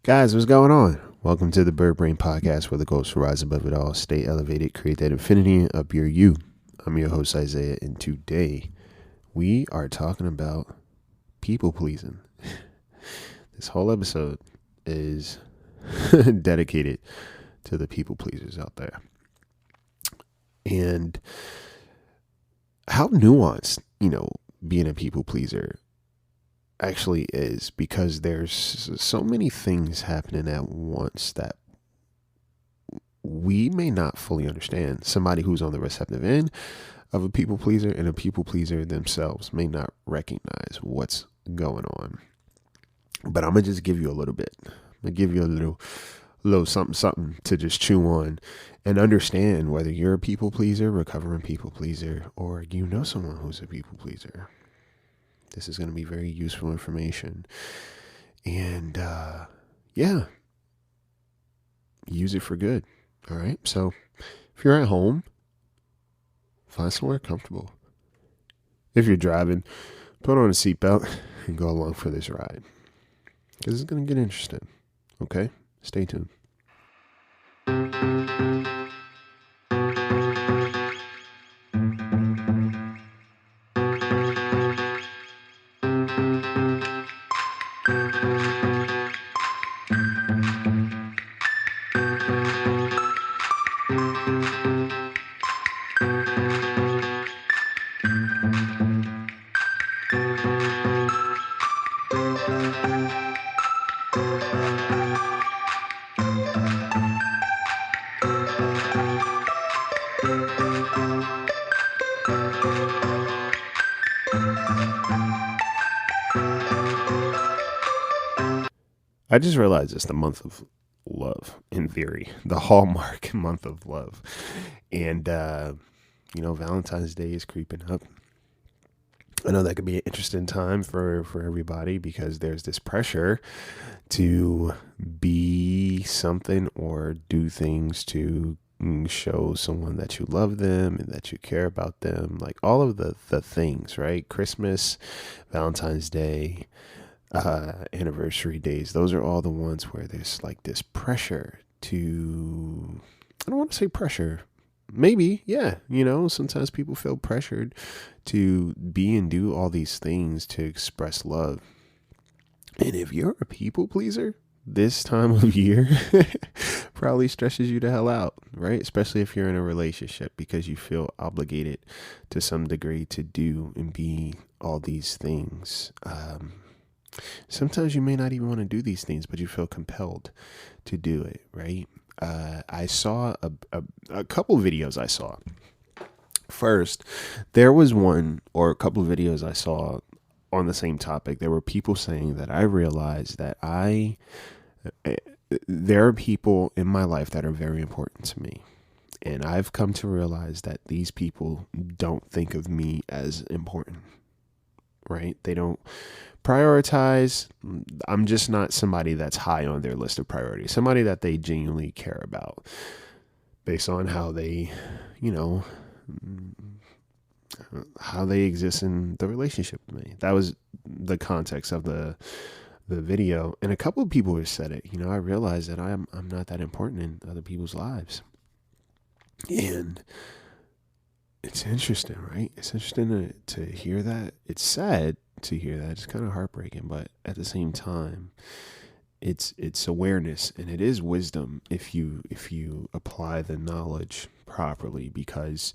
Guys, what's going on? Welcome to the Bird Brain Podcast, where the goal is to rise above it all, stay elevated, create that infinity of your you. I'm your host, Isaiah, and today we are talking about people pleasing. This whole episode is dedicated to the people pleasers out there. And how nuanced, being a people pleaser actually is, because there's so many things happening at once that we may not fully understand. Somebody who's on the receptive end of a people pleaser and a people pleaser themselves may not recognize what's going on. But I'm gonna just give you a little bit. I'm gonna give you a little something to just chew on and understand whether you're a people pleaser, recovering people pleaser, or you know someone who's a people pleaser. This is going to be very useful information. And use it for good. All right. So if you're at home, find somewhere comfortable. If you're driving, put on a seatbelt and go along for this ride, because it's going to get interesting. Okay. Stay tuned. I just realized it's the month of love, in theory, the hallmark month of love. And, Valentine's Day is creeping up. I know that could be an interesting time for everybody, because there's this pressure to be something or do things to show someone that you love them and that you care about them. Like all of the things, right? Christmas, Valentine's Day, anniversary days. Those are all the ones where there's like this pressure to, I don't want to say pressure. Maybe, yeah. Sometimes people feel pressured to be and do all these things to express love. And if you're a people pleaser, this time of year probably stresses you the hell out, right? Especially if you're in a relationship, because you feel obligated to some degree to do and be all these things. Sometimes you may not even want to do these things, but you feel compelled to do it, right? I saw a couple videos I saw. First, there was one or a couple of videos I saw on the same topic. There were people saying that I realized that there are people in my life that are very important to me. And I've come to realize that these people don't think of me as important, right? They don't prioritize. I'm just not somebody that's high on their list of priorities, somebody that they genuinely care about based on how they, how they exist in the relationship with me. That was the context of the video. And a couple of people have said it. I realized that I'm not that important in other people's lives. And it's interesting, right? It's interesting to hear that. It's sad to hear that. It's kind of heartbreaking, but at the same time, it's awareness, and it is wisdom if you apply the knowledge properly. Because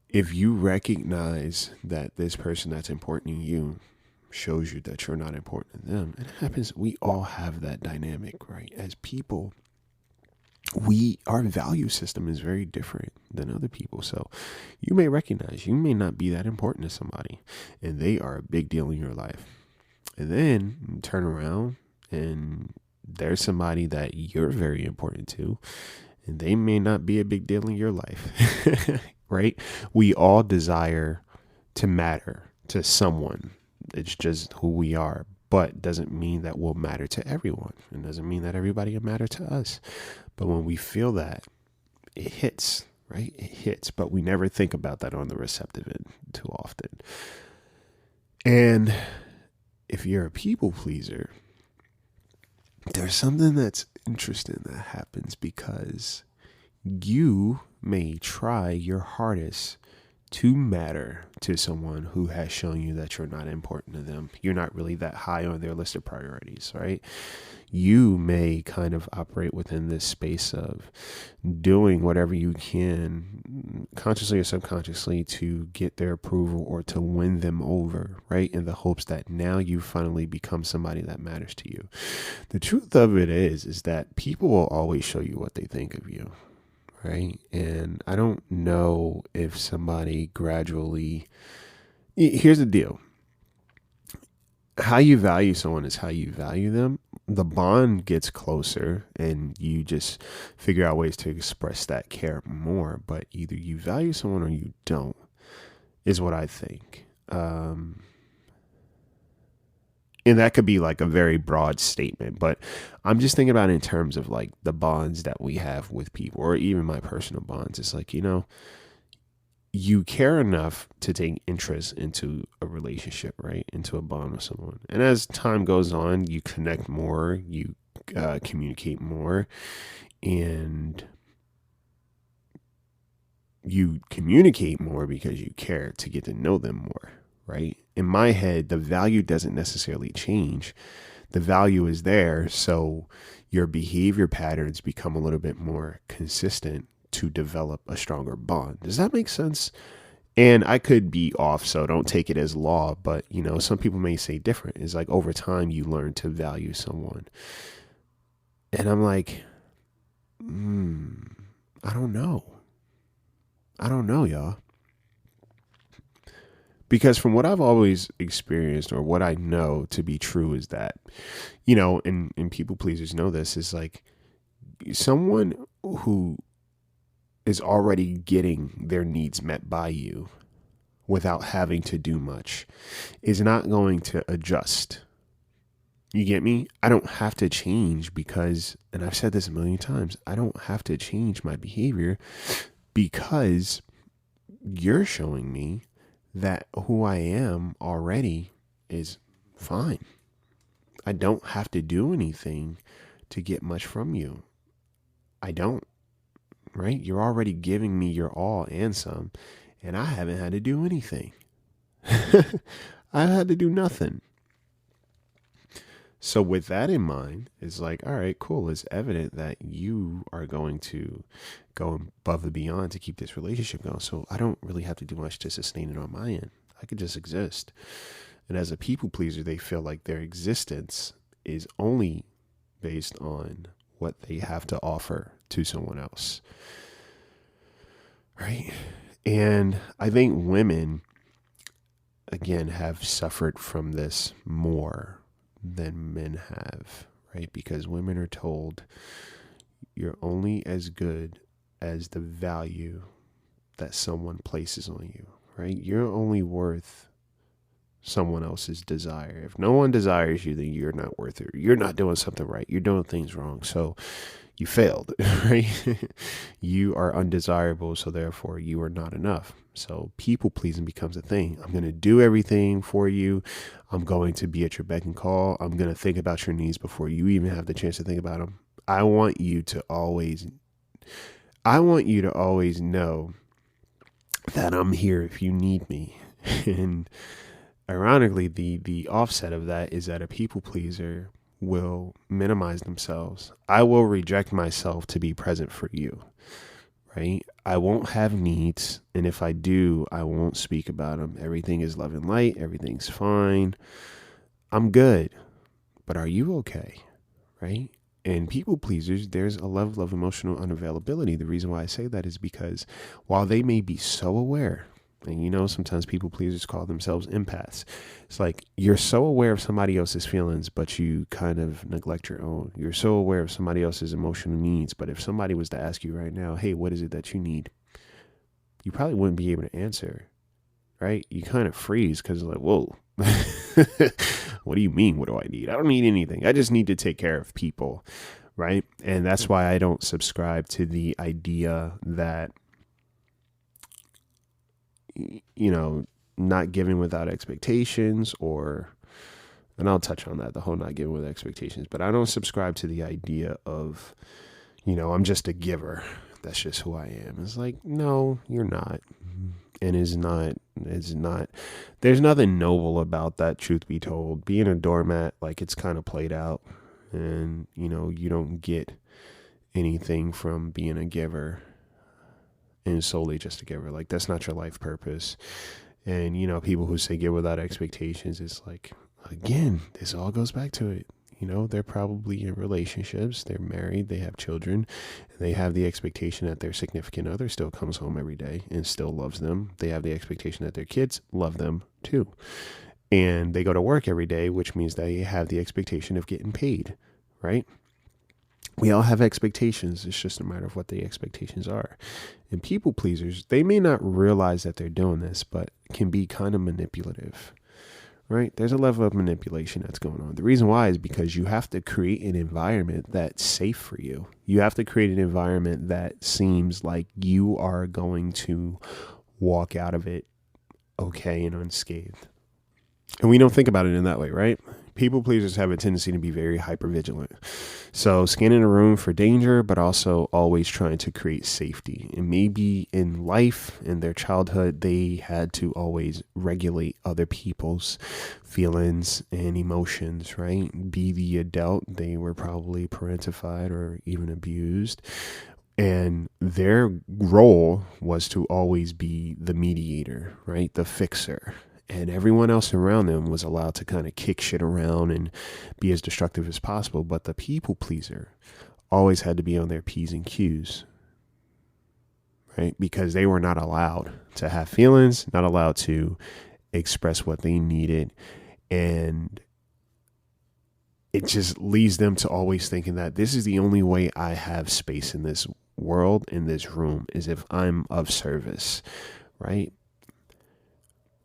if you recognize that this person that's important to you shows you that you're not important to them, it happens. We all have that dynamic, right? As people, our value system is very different than other people. So you may recognize you may not be that important to somebody, and they are a big deal in your life. And then you turn around and there's somebody that you're very important to, and they may not be a big deal in your life, right? We all desire to matter to someone. It's just who we are. But doesn't mean that we'll matter to everyone. It doesn't mean that everybody will matter to us. But when we feel that, it hits, right? It hits. But we never think about that on the receptive end too often. And if you're a people pleaser, there's something that's interesting that happens because you may try your hardest to matter to someone who has shown you that you're not important to them. You're not really that high on their list of priorities, right? You may kind of operate within this space of doing whatever you can, consciously or subconsciously, to get their approval or to win them over, right? In the hopes that now you finally become somebody that matters to you. The truth of it is that people will always show you what they think of you, right? And I don't know if somebody gradually, here's the deal. How you value someone is how you value them. The bond gets closer and you just figure out ways to express that care more, but either you value someone or you don't, is what I think. And that could be like a very broad statement, but I'm just thinking about it in terms of like the bonds that we have with people, or even my personal bonds. It's like, you care enough to take interest into a relationship, right? Into a bond with someone. And as time goes on, you connect more, you communicate more, and you communicate more because you care to get to know them more, right? In my head, the value doesn't necessarily change. The value is there. So your behavior patterns become a little bit more consistent to develop a stronger bond. Does that make sense? And I could be off, so don't take it as law, but some people may say different. It's like over time you learn to value someone. And I'm like, I don't know. I don't know, y'all. Because from what I've always experienced, or what I know to be true, is that, and people pleasers know this, is like someone who is already getting their needs met by you without having to do much is not going to adjust. You get me? I don't have to change because, and I've said this a million times, I don't have to change my behavior because you're showing me that who I am already is fine. I don't have to do anything to get much from you. I don't, right? You're already giving me your all and some, and I haven't had to do anything. I've had to do nothing. So with that in mind, it's like, all right, cool. It's evident that you are going to go above and beyond to keep this relationship going. So I don't really have to do much to sustain it on my end. I could just exist. And as a people pleaser, they feel like their existence is only based on what they have to offer to someone else. Right? And I think women, again, have suffered from this more than men have, right? Because women are told you're only as good as the value that someone places on you, right? You're only worth someone else's desire. If no one desires you, then you're not worth it. You're not doing something right. You're doing things wrong. So you failed, right? You are undesirable, so therefore you are not enough. So people pleasing becomes a thing. I'm going to do everything for you. I'm going to be at your beck and call. I'm going to think about your needs before you even have the chance to think about them. I want you to always know that I'm here if you need me. And ironically, the offset of that is that a people pleaser will minimize themselves. I will reject myself to be present for you, right? I won't have needs. And if I do, I won't speak about them. Everything is love and light. Everything's fine. I'm good. But are you okay? Right? And people pleasers, there's a level of emotional unavailability. The reason why I say that is because while they may be so aware, and sometimes people pleasers call themselves empaths. It's like you're so aware of somebody else's feelings, but you kind of neglect your own. You're so aware of somebody else's emotional needs, but if somebody was to ask you right now, hey, what is it that you need? You probably wouldn't be able to answer, right? You kind of freeze because like, whoa, what do you mean? What do I need? I don't need anything. I just need to take care of people, right? And that's why I don't subscribe to the idea that not giving without expectations or and I'll touch on that, the whole not giving with expectations, but I don't subscribe to the idea of, I'm just a giver. That's just who I am. It's like, no, you're not. And it's not, there's nothing noble about that, truth be told. Being a doormat, like, it's kind of played out, and, you don't get anything from being a giver and solely just a giver. Like, that's not your life purpose. And, people who say give without expectations, it's like, again, this all goes back to it. They're probably in relationships, they're married, they have children, and they have the expectation that their significant other still comes home every day and still loves them. They have the expectation that their kids love them too. And they go to work every day, which means they have the expectation of getting paid, right? We all have expectations. It's just a matter of what the expectations are. And people pleasers, they may not realize that they're doing this, but can be kind of manipulative. Right? There's a level of manipulation that's going on. The reason why is because you have to create an environment that's safe for you. You have to create an environment that seems like you are going to walk out of it okay and unscathed. And we don't think about it in that way, right? People pleasers have a tendency to be very hypervigilant. So scanning a room for danger, but also always trying to create safety. And maybe in life, in their childhood, they had to always regulate other people's feelings and emotions, right? Be the adult. They were probably parentified or even abused. And their role was to always be the mediator, right? The fixer. And everyone else around them was allowed to kind of kick shit around and be as destructive as possible. But the people pleaser always had to be on their P's and Q's, right? Because they were not allowed to have feelings, not allowed to express what they needed. And it just leads them to always thinking that this is the only way I have space in this world, in this room, is if I'm of service, right?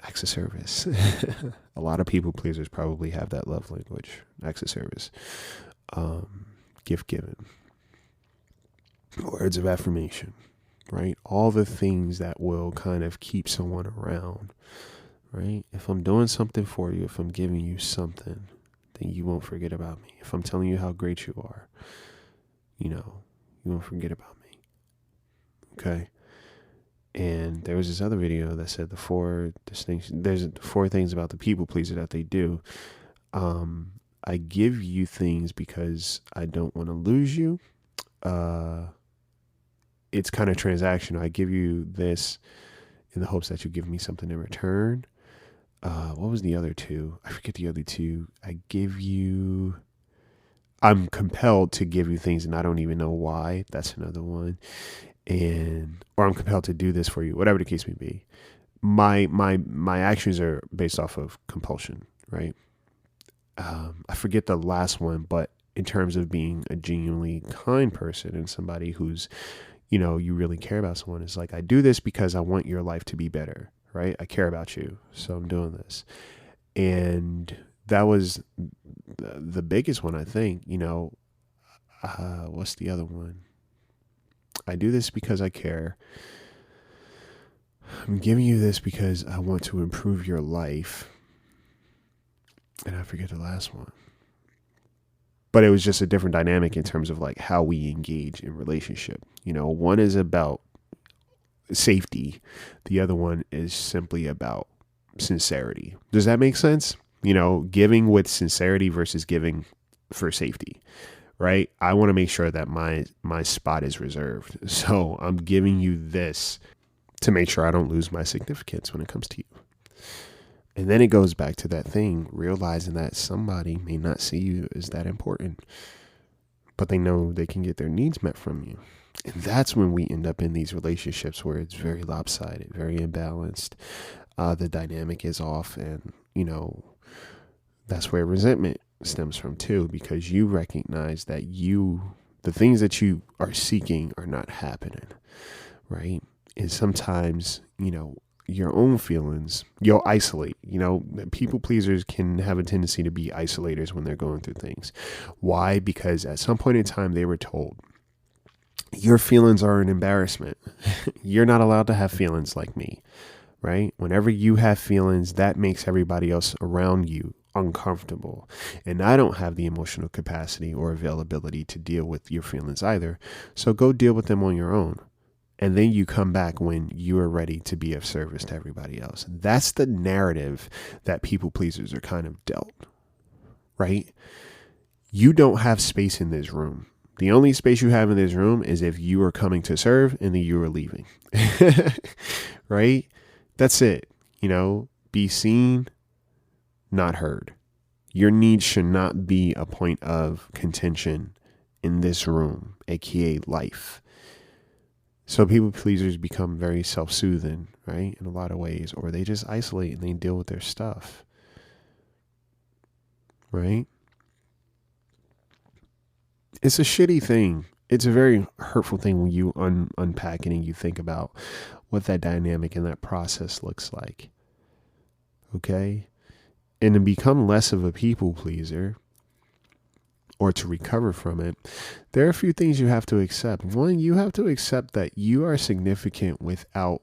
Acts of service. A lot of people pleasers probably have that love language, acts of service, gift giving, words of affirmation, right? All the things that will kind of keep someone around, right? If I'm doing something for you, if I'm giving you something, then you won't forget about me. If I'm telling you how great you are, you won't forget about me. Okay? And there was this other video that said there's 4 things about the people pleaser that they do. I give you things because I don't want to lose you. It's kind of transactional. I give you this in the hopes that you give me something in return. What was the other 2? I forget the other 2. I'm compelled to give you things and I don't even know why. That's another one. Or I'm compelled to do this for you, whatever the case may be. My actions are based off of compulsion, right? I forget the last one, but in terms of being a genuinely kind person and somebody who's, you really care about someone, it's like, I do this because I want your life to be better, right? I care about you, so I'm doing this. And that was the biggest one, I think. What's the other one? I do this because I care. I'm giving you this because I want to improve your life. And I forget the last one. But it was just a different dynamic in terms of like how we engage in relationship. One is about safety. The other one is simply about sincerity. Does that make sense? Giving with sincerity versus giving for safety. Right? I want to make sure that my spot is reserved. So I'm giving you this to make sure I don't lose my significance when it comes to you. And then it goes back to that thing, realizing that somebody may not see you as that important, but they know they can get their needs met from you. And that's when we end up in these relationships where it's very lopsided, very imbalanced. The dynamic is off, and, that's where resentment stems from too, because you recognize that the things that you are seeking are not happening, right? And sometimes, your own feelings, you'll isolate. People pleasers can have a tendency to be isolators when they're going through things. Why? Because at some point in time they were told, your feelings are an embarrassment. You're not allowed to have feelings like me, right? Whenever you have feelings, that makes everybody else around you uncomfortable. And I don't have the emotional capacity or availability to deal with your feelings either. So go deal with them on your own. And then you come back when you are ready to be of service to everybody else. That's the narrative that people pleasers are kind of dealt, right? You don't have space in this room. The only space you have in this room is if you are coming to serve and then you are leaving, right? That's it. Be seen, not heard. Your needs should not be a point of contention in this room, aka life. So people pleasers become very self-soothing, right? In a lot of ways, or they just isolate and they deal with their stuff, right? It's a shitty thing. It's a very hurtful thing when you unpack it and you think about what that dynamic and that process looks like. Okay? And to become less of a people pleaser, or to recover from it, there are a few things you have to accept. One, you have to accept that you are significant without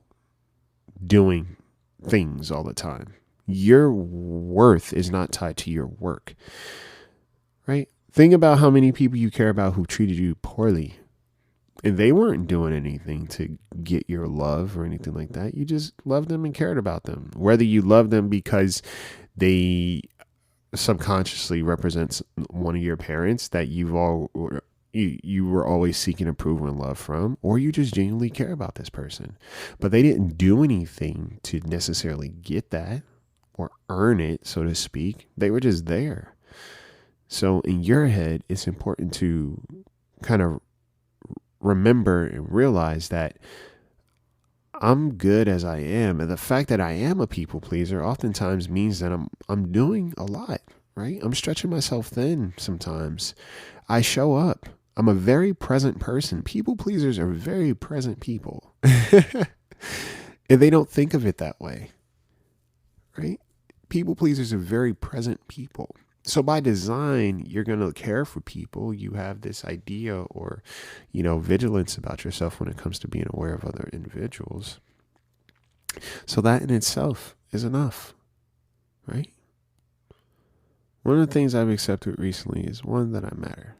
doing things all the time. Your worth is not tied to your work, right? Think about how many people you care about who treated you poorly, and they weren't doing anything to get your love or anything like that. You just loved them and cared about them. Whether you love them because they subconsciously represents one of your parents that you were always seeking approval and love from, or you just genuinely care about this person, but they didn't do anything to necessarily get that or earn it, so to speak. They were just there. So in your head, it's important to kind of remember and realize that I'm good as I am. And the fact that I am a people pleaser oftentimes means that I'm doing a lot, right? I'm stretching myself thin sometimes. I show up. I'm a very present person. People pleasers are very present people. And they don't think of it that way, right? People pleasers are very present people. So by design, you're going to care for people. You have this idea or, vigilance about yourself when it comes to being aware of other individuals. So that in itself is enough, right? One of the things I've accepted recently is one, that I matter.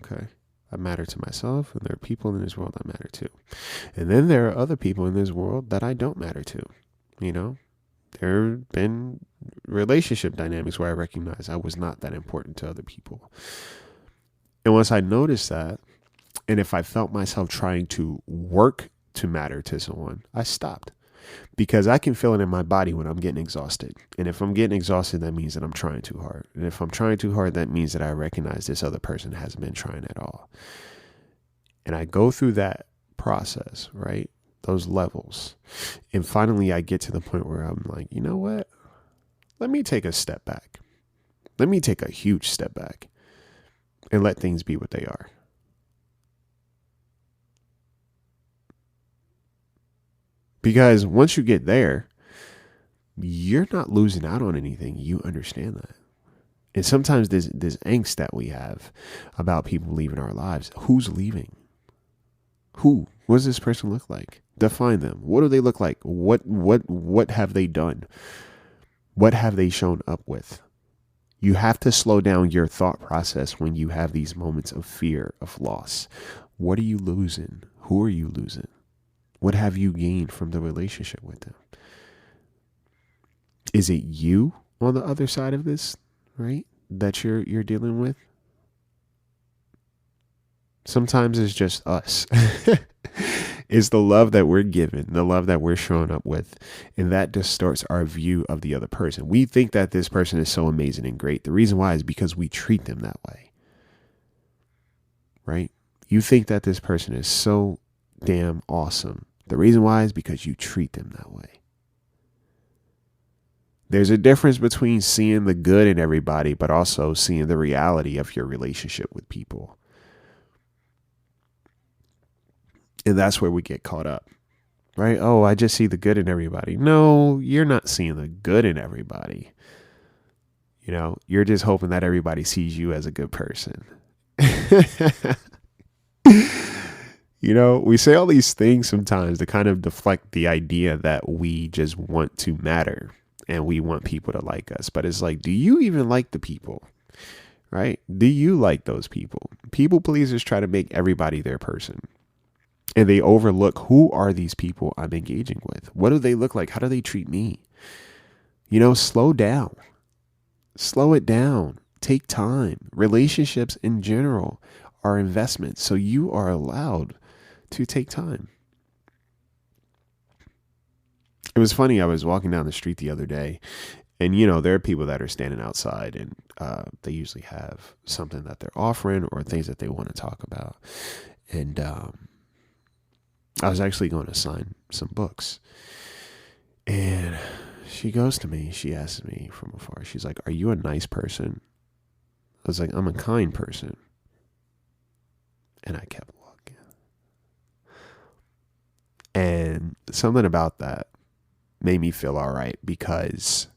Okay. I matter to myself, and there are people in this world I matter to. And then there are other people in this world that I don't matter to. There have been relationship dynamics where I recognize I was not that important to other people. And once I noticed that, and if I felt myself trying to work to matter to someone, I stopped. Because I can feel it in my body when I'm getting exhausted. And if I'm getting exhausted, that means that I'm trying too hard. And if I'm trying too hard, that means that I recognize this other person hasn't been trying at all. And I go through that process, right? Those levels. And finally, I get to the point where I'm like, you know what? Let me take a step back. Let me take a huge step back and let things be what they are. Because once you get there, you're not losing out on anything. You understand that. And sometimes there's angst that we have about people leaving our lives. Who's leaving? Who? What does this person look like? Define them. What do they look like? What have they done? What have they shown up with? You have to slow down your thought process when you have these moments of fear, of loss. What are you losing? Who are you losing? What have you gained from the relationship with them? Is it you on the other side of this, right? That you're dealing with? Sometimes it's just us. It's the love that we're given, the love that we're showing up with, and that distorts our view of the other person. We think that this person is so amazing and great. The reason why is because we treat them that way, right? You think that this person is so damn awesome. The reason why is because you treat them that way. There's a difference between seeing the good in everybody, but also seeing the reality of your relationship with people. And that's where we get caught up, right? Oh, I just see the good in everybody. No, you're not seeing the good in everybody. You're just hoping that everybody sees you as a good person. We say all these things sometimes to kind of deflect the idea that we just want to matter. and we want people to like us. But it's like, do you even like the people? Right? Do you like those people? People pleasers try to make everybody their person. And they overlook, who are these people I'm engaging with? What do they look like? How do they treat me? Slow down. Slow it down. Take time. Relationships in general are investments. So you are allowed to take time. It was funny. I was walking down the street the other day, and there are people that are standing outside, and they usually have something that they're offering or things that they want to talk about. And I was actually going to sign some books, and she goes to me. She asks me from afar. She's like, "Are you a nice person?" I was like, "I'm a kind person." And I kept walking. And something about that made me feel all right, because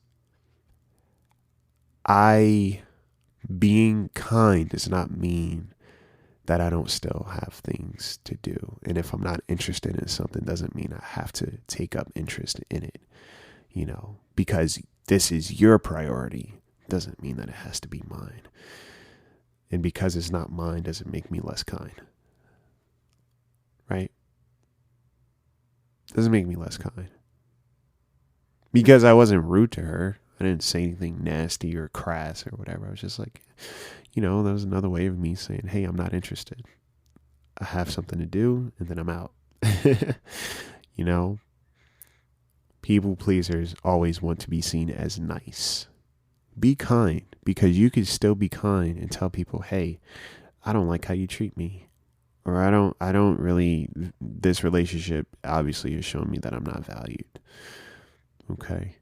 being kind does not mean that I don't still have things to do. And if I'm not interested in something, doesn't mean I have to take up interest in it. Because this is your priority doesn't mean that it has to be mine. And because it's not mine doesn't make me less kind. Right? Doesn't make me less kind. Because I wasn't rude to her. I didn't say anything nasty or crass or whatever. I was just like, that was another way of me saying, hey, I'm not interested. I have something to do, and then I'm out. People pleasers always want to be seen as nice. Be kind, because you can still be kind and tell people, hey, I don't like how you treat me. Or I don't really, this relationship obviously has shown me that I'm not valued. Okay.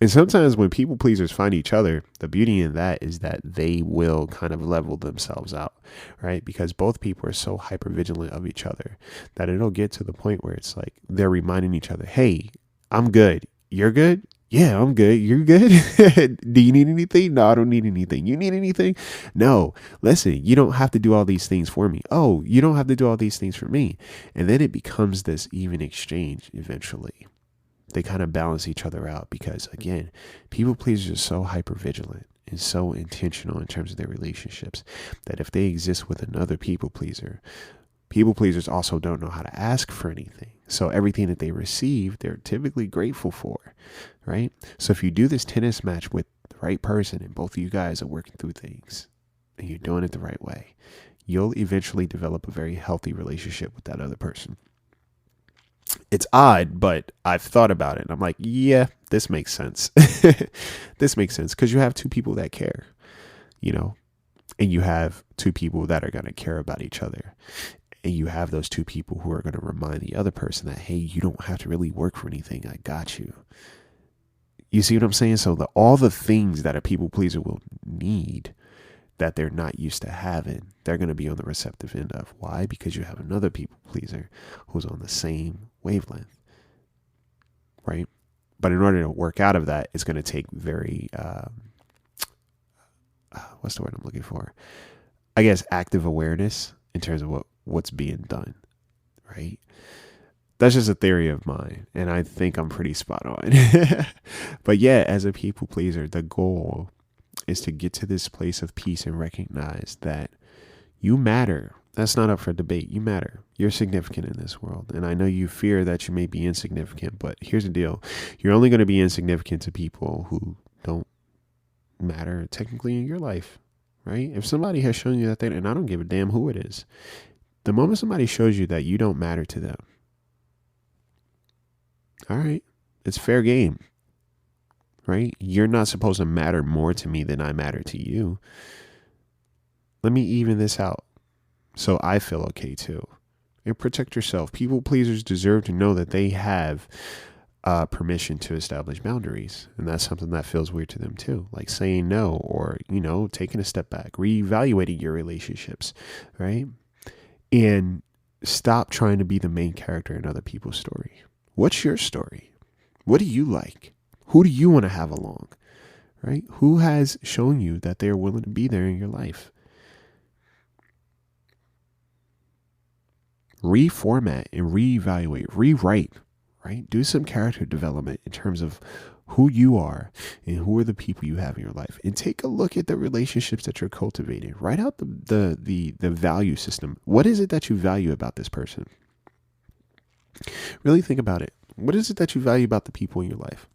And sometimes when people pleasers find each other, the beauty in that is that they will kind of level themselves out, right? Because both people are so hyper vigilant of each other that it'll get to the point where it's like they're reminding each other, hey, I'm good. You're good? Yeah, I'm good. You're good? Do you need anything? No, I don't need anything. You need anything? No. Listen, you don't have to do all these things for me. Oh, you don't have to do all these things for me. And then it becomes this even exchange eventually. They kind of balance each other out, because again, people pleasers are so hyper vigilant and so intentional in terms of their relationships that if they exist with another people pleasers also don't know how to ask for anything. So everything that they receive, they're typically grateful for, right? So if you do this tennis match with the right person and both of you guys are working through things and you're doing it the right way, you'll eventually develop a very healthy relationship with that other person. It's odd, but I've thought about it and I'm like, yeah, this makes sense. This makes sense because you have two people that care, and you have two people that are going to care about each other. And you have those two people who are going to remind the other person that, hey, you don't have to really work for anything. I got you. You see what I'm saying? So all the things that a people pleaser will need that they're not used to having, they're going to be on the receptive end of. Why? Because you have another people pleaser who's on the same wavelength, right? But in order to work out of that, it's going to take very, what's the word I'm looking for? I guess active awareness in terms of what's being done, right? That's just a theory of mine, and I think I'm pretty spot on. But yeah, as a people pleaser, the goal is to get to this place of peace and recognize that you matter. That's not up for debate. You matter. You're significant in this world. And I know you fear that you may be insignificant, but here's the deal. You're only going to be insignificant to people who don't matter technically in your life, right? If somebody has shown you that they, and I don't give a damn who it is, the moment somebody shows you that you don't matter to them, all right, it's fair game, right? You're not supposed to matter more to me than I matter to you. Let me even this out so I feel okay too. And protect yourself. People pleasers deserve to know that they have permission to establish boundaries. And that's something that feels weird to them too. Like saying no, or, taking a step back, reevaluating your relationships, right? And stop trying to be the main character in other people's story. What's your story? What do you like? Who do you want to have along, right? Who has shown you that they're willing to be there in your life? Reformat and reevaluate, rewrite, right? Do some character development in terms of who you are and who are the people you have in your life, and take a look at the relationships that you're cultivating. Write out the value system. What is it that you value about this person? Really think about it. What is it that you value about the people in your life?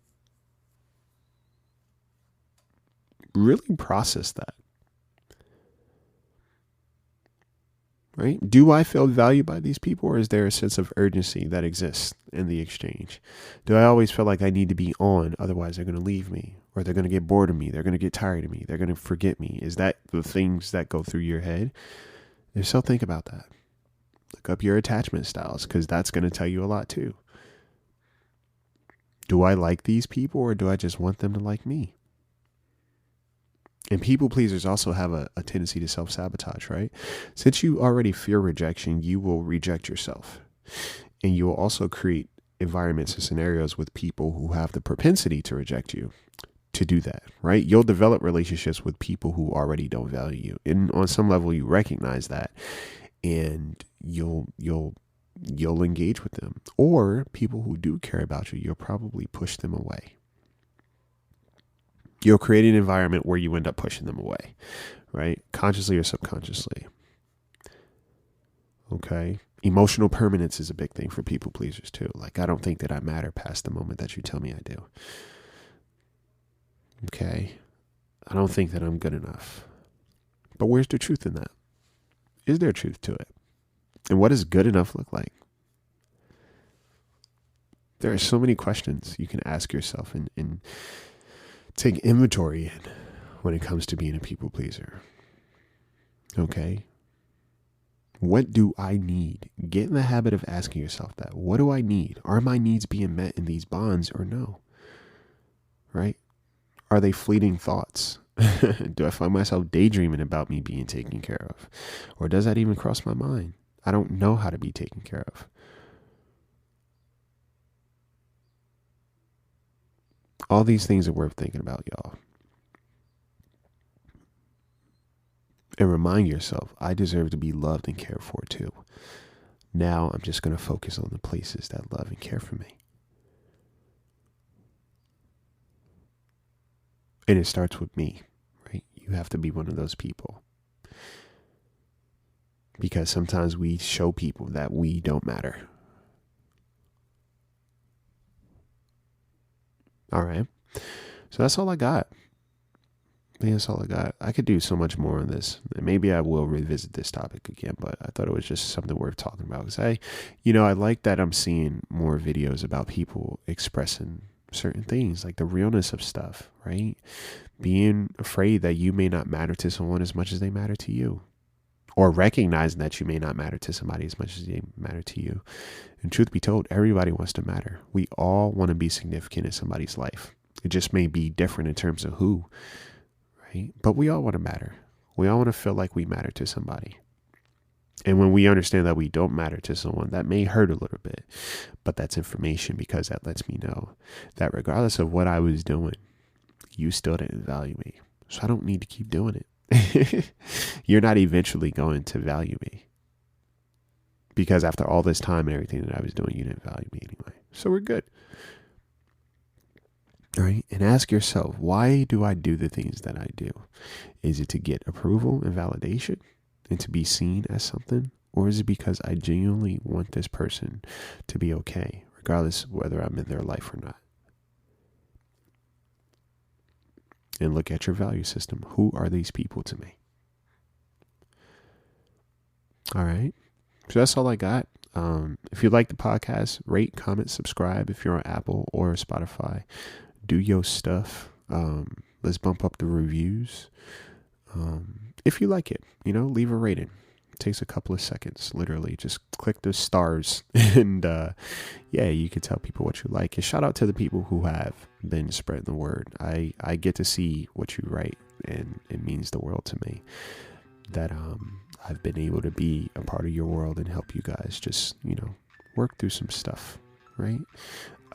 Really process that. Right? Do I feel valued by these people, or is there a sense of urgency that exists in the exchange? Do I always feel like I need to be on, otherwise they're going to leave me, or they're going to get bored of me, they're going to get tired of me, they're going to forget me? Is that the things that go through your head? If so, think about that. Look up your attachment styles, because that's going to tell you a lot too. Do I like these people, or do I just want them to like me? And people pleasers also have a tendency to self-sabotage, right? Since you already fear rejection, you will reject yourself. And you will also create environments and scenarios with people who have the propensity to reject you to do that, right? You'll develop relationships with people who already don't value you. And on some level, you recognize that, and you'll engage with them. Or people who do care about you, you'll probably push them away. You'll create an environment where you end up pushing them away, right? Consciously or subconsciously. Okay. Emotional permanence is a big thing for people pleasers too. Like, I don't think that I matter past the moment that you tell me I do. Okay. I don't think that I'm good enough. But where's the truth in that? Is there truth to it? And what does good enough look like? There are so many questions you can ask yourself and take inventory in when it comes to being a people pleaser. Okay. What do I need? Get in the habit of asking yourself that. What do I need? Are my needs being met in these bonds or no? Right? Are they fleeting thoughts? Do I find myself daydreaming about me being taken care of? Or does that even cross my mind? I don't know how to be taken care of. All these things are worth thinking about, y'all. And remind yourself, I deserve to be loved and cared for too. Now I'm just going to focus on the places that love and care for me. And it starts with me, right? You have to be one of those people. Because sometimes we show people that we don't matter. All right. So that's all I got. I think that's all I got. I could do so much more on this. And maybe I will revisit this topic again, but I thought it was just something worth talking about. Because I like that I'm seeing more videos about people expressing certain things, like the realness of stuff, right? Being afraid that you may not matter to someone as much as they matter to you. Or recognizing that you may not matter to somebody as much as they matter to you. And truth be told, everybody wants to matter. We all want to be significant in somebody's life. It just may be different in terms of who, right? But we all want to matter. We all want to feel like we matter to somebody. And when we understand that we don't matter to someone, that may hurt a little bit. But that's information, because that lets me know that regardless of what I was doing, you still didn't value me. So I don't need to keep doing it. You're not eventually going to value me, because after all this time and everything that I was doing, you didn't value me anyway. So we're good. All right. And ask yourself, why do I do the things that I do? Is it to get approval and validation and to be seen as something? Or is it because I genuinely want this person to be okay, regardless of whether I'm in their life or not? And look at your value system. Who are these people to me? All right. So that's all I got. If you like the podcast, rate, comment, subscribe. If you're on Apple or Spotify, do your stuff. Let's bump up the reviews. If you like it, leave a rating. It takes a couple of seconds, literally. Just click the stars and you can tell people what you like. And shout out to the people who have been spreading the word. I get to see what you write, and it means the world to me that I've been able to be a part of your world and help you guys just, work through some stuff, right?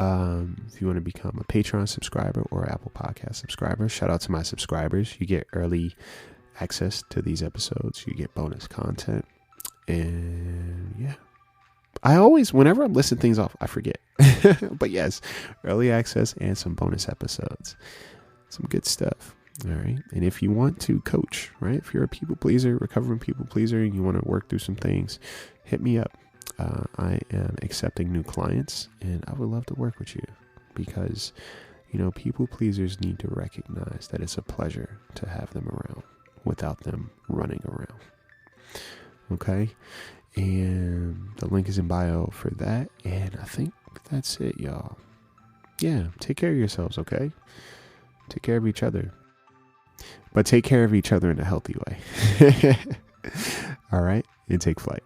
If you want to become a Patreon subscriber or Apple Podcast subscriber, shout out to my subscribers. You get early access to these episodes. You get bonus content. And Whenever I'm listing things off, I forget. But yes, early access and some bonus episodes. Some good stuff. All right. And if you want to coach, right? If you're a people pleaser, recovering people pleaser, and you want to work through some things, hit me up. I am accepting new clients, and I would love to work with you because, people pleasers need to recognize that it's a pleasure to have them around without them running around. Okay. And the link is in bio for that. And I think that's it, y'all. Yeah. Take care of yourselves. Okay. Take care of each other, but take care of each other in a healthy way. All right. And take flight.